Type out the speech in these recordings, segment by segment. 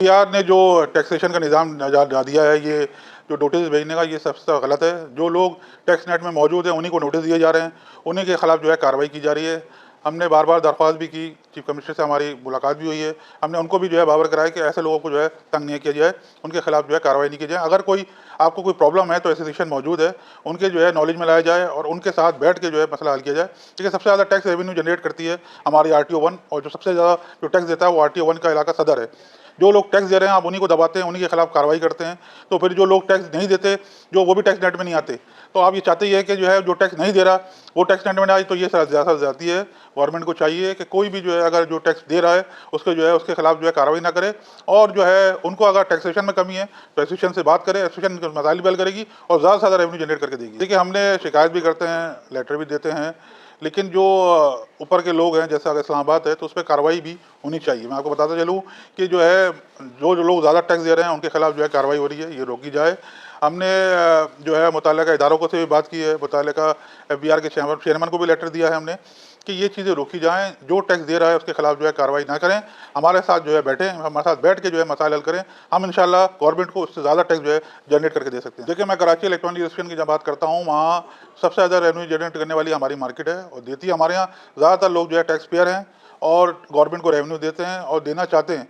FBR ने जो taxation का निज़ाम जा दिया है, ये जो नोटिस भेजने का, ये सबसे गलत है। जो लोग टैक्स नेट में मौजूद हैं उन्हीं को नोटिस दिए जा रहे हैं, उन्हीं के खिलाफ जो है कार्रवाई की जा रही है। हमने बार बार दरख्वास्त भी की, चीफ कमिश्नर से हमारी मुलाकात भी हुई है। हमने उनको भी जो है बावर कराया कि ऐसे लोगों को जो है तंग नहीं किया जाए, उनके खिलाफ जो है कार्रवाई नहीं की जाए। अगर कोई आपको कोई प्रॉब्लम है तो एसोसिएशन मौजूद है, उनके जो है नॉलेज में लाया जाए और उनके साथ बैठ के जो है मसला हल किया जाए। देखिए, सबसे ज़्यादा टैक्स रेवेन्यू जनरेट करती है हमारी RTO 1, और जो सबसे ज़्यादा जो टैक्स देता है वो RTO 1 का इलाका सदर है। जो लोग टैक्स दे रहे हैं आप उन्हीं को दबाते हैं, उन्हीं के खिलाफ कार्रवाई करते हैं। तो फिर जो लोग टैक्स नहीं देते, जो वो भी टैक्स नेट में नहीं आते, तो आप ये चाहते ही है कि जो है जो टैक्स नहीं दे रहा वो टैक्स नेट में आए, तो ये ज़्यादा जाती है। गवर्नमेंट को चाहिए कि कोई भी जो है अगर जो टैक्स दे रहा है उसके जो है उसके खिलाफ जो है कार्रवाई ना करे, और जो है उनको अगर टैक्सेशन में कमी है तो एसोसिएशन से बात करे, एसोसिएशन मसाइल भी हल करेगी और ज़्यादा से ज़्यादा रेवेन्यू जनरेट करके देगी। देखिए, हमने शिकायत भी करते हैं, लेटर भी देते हैं, लेकिन जो ऊपर के लोग हैं, जैसे अगर इस्लामाबाद है तो उस पर कार्रवाई भी होनी चाहिए। मैं आपको बताता चलूँ कि जो है जो लोग ज़्यादा टैक्स दे रहे हैं उनके खिलाफ जो है कार्रवाई हो रही है, ये रोकी जाए। हमने जो है मुतल्लिका इदारों को से भी बात की है, मुतल्लिका एफबीआर के चेयरमैन को भी लेटर दिया है हमने कि ये चीज़ें रोकी जाएँ, जो टैक्स दे रहा है उसके खिलाफ जो है कार्रवाई ना करें, हमारे साथ जो है बैठें, हमारे साथ बैठ के जो है मसाइल हल करें। हम इंशाल्लाह गवर्नमेंट को उससे ज़्यादा टैक्स जो है जनरेट करके दे सकते हैं। देखिए, मैं कराची इलेक्ट्रॉनिक एसोसिएशन की जब बात करता हूँ, वहाँ सबसे ज़्यादा रेवेन्यू जनरेट करने वाली हमारी मार्केट है और देती है। हमारे यहाँ ज़्यादातर लोग जो है टैक्स पेयर हैं और गवर्नमेंट को रेवेन्यू देते हैं और देना चाहते हैं।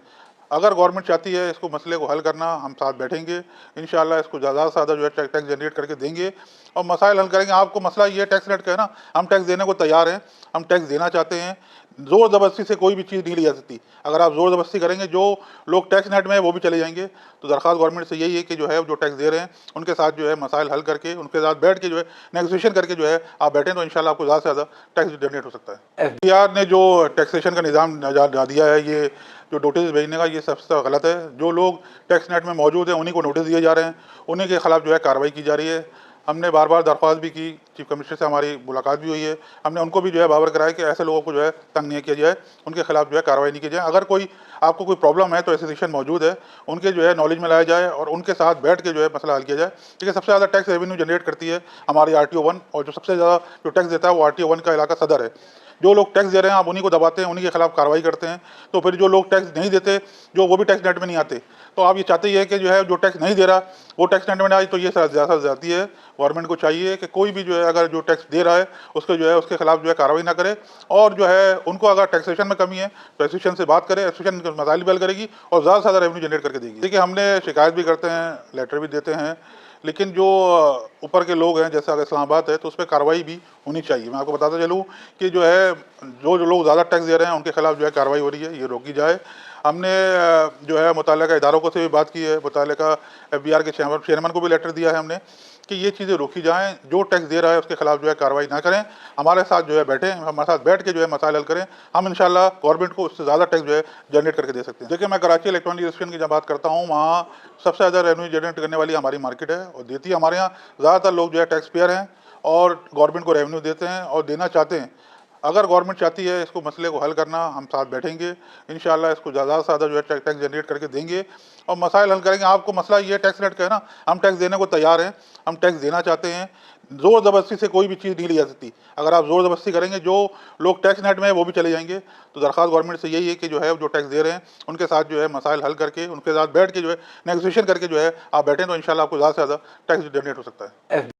अगर गवर्नमेंट चाहती है इसको मसले को हल करना, हम साथ बैठेंगे, इंशाल्लाह इसको ज़्यादा से ज़्यादा जो है टैक्स जनरेट करके देंगे और मसाइल हल करेंगे। आपको मसला ये टैक्स रेट का है ना, हम टैक्स देने को तैयार हैं, हम टैक्स देना चाहते हैं। ज़ोर ज़बरदस्ती से कोई भी चीज़ नहीं ली जा सकती। अगर आप ज़ोर ज़बरदस्ती करेंगे, जो लोग टैक्स नेट में है वो भी चले जाएंगे। तो दरख्वास्त गवर्नमेंट से यही है कि जो है जो टैक्स दे रहे हैं उनके साथ जो है मसाइल हल करके, उनके साथ बैठ के जो है नेगोशिएशन करके जो है आप बैठें, तो इंशाल्लाह आपको ज़्यादा से ज़्यादा टैक्स जनरेट हो सकता है। एफबीआर ने जो टैक्सेशन का निज़ाम जा दिया है, ये जो नोटिस भेजने का, ये सबसे गलत है। जो लोग टैक्स नेट में मौजूद हैं उन्हीं को नोटिस दिए जा रहे हैं, उन्हीं के खिलाफ जो है कार्रवाई की जा रही है। हमने बार बार दरख्वास्त भी की, चीफ कमिश्नर से हमारी मुलाकात भी हुई है। हमने उनको भी जो है बावर कराया कि ऐसे लोगों को जो है तंग नहीं किया जाए, उनके खिलाफ जो है कार्रवाई नहीं की जाए। अगर कोई आपको कोई प्रॉब्लम है तो एसोसिएशन मौजूद है, उनके जो है नॉलेज में लाया जाए और उनके साथ बैठ के जो है मसला हल किया जाए। देखिए, सबसे ज़्यादा टैक्स रेवेन्यू जनरेट करती है हमारी RTO 1, और जो सबसे ज़्यादा जो टैक्स देता है वो RTO 1 का इलाका सदर है। जो लोग टैक्स दे रहे हैं आप उन्हीं को दबाते हैं, उन्हीं के खिलाफ कार्रवाई करते हैं। तो फिर जो लोग टैक्स नहीं देते, जो वो भी टैक्स नेट में नहीं आते, तो आप ये चाहते ही है कि जो है जो टैक्स नहीं दे रहा वो टैक्स नेट में आए, तो ये ज़्यादा जाती है। गवर्नमेंट को चाहिए कि कोई भी जो है अगर जो टैक्स दे रहा है उसके जो है उसके खिलाफ जो है कार्रवाई ना करे, और जो है उनको अगर टैक्सेशन में कमी है तो एसोसिएशन से बात करें, एसोसिएशन मसाइल भी हल करेगी और ज़्यादा से ज़्यादा रेवेन्यू जनरेट करके देगी। देखिए, हमने शिकायत भी करते हैं, लेटर भी देते हैं, लेकिन जो ऊपर के लोग हैं, जैसे अगर इस्लामाबाद है तो उस पर कार्रवाई भी होनी चाहिए। मैं आपको बताता चलूँ कि जो है जो लोग ज़्यादा टैक्स दे रहे हैं उनके खिलाफ जो है कार्रवाई हो रही है, ये रोकी जाए। हमने जो है मुतल्लिका इदारों को से भी बात की है, मुतल्लिका एफबीआर के चेयरमैन को भी लेटर दिया है हमने कि ये चीज़ें रोकी जाएँ, जो टैक्स दे रहा है उसके खिलाफ जो है कार्रवाई ना करें, हमारे साथ जो है बैठें, हमारे साथ बैठ के जो है मसाइल हल करें। हम इंशाल्लाह गवर्नमेंट को उससे ज़्यादा टैक्स जो है जनरेट करके दे सकते हैं। देखिए, मैं कराची इलेक्ट्रॉनिक एसोसिएशन की जब बात करता हूँ, वहाँ सबसे ज़्यादा रेवेन्यू जनरेट करने वाली हमारी मार्केट है और देती है। हमारे यहाँ ज़्यादातर लोग जो है टैक्स पेयर हैं और गवर्नमेंट को रेवेन्यू देते हैं और देना चाहते हैं। अगर गवर्नमेंट चाहती है इसको मसले को हल करना, हम साथ बैठेंगे, इंशाल्लाह इसको ज़्यादा से ज़्यादा जो है टैक्स जनरेट करके देंगे और मसाइल हल करेंगे। आपको मसला ये टैक्स रेट का है ना, हम टैक्स देने को तैयार हैं, हम टैक्स देना चाहते हैं। ज़ोर ज़बरदस्ती से कोई भी चीज़ नहीं ली जा सकती। अगर आप ज़ोर ज़बरदस्ती करेंगे, जो लोग टैक्स नेट में है वो भी चले जाएंगे। तो दरख्वास्त गवर्नमेंट से यही है कि जो है जो टैक्स दे रहे हैं उनके साथ जो है मसाइल हल करके, उनके साथ बैठ के जो है नेगोशिएशन करके जो है आप बैठें, तो इंशाल्लाह आपको ज़्यादा से ज़्यादा टैक्स जनरेट हो सकता है।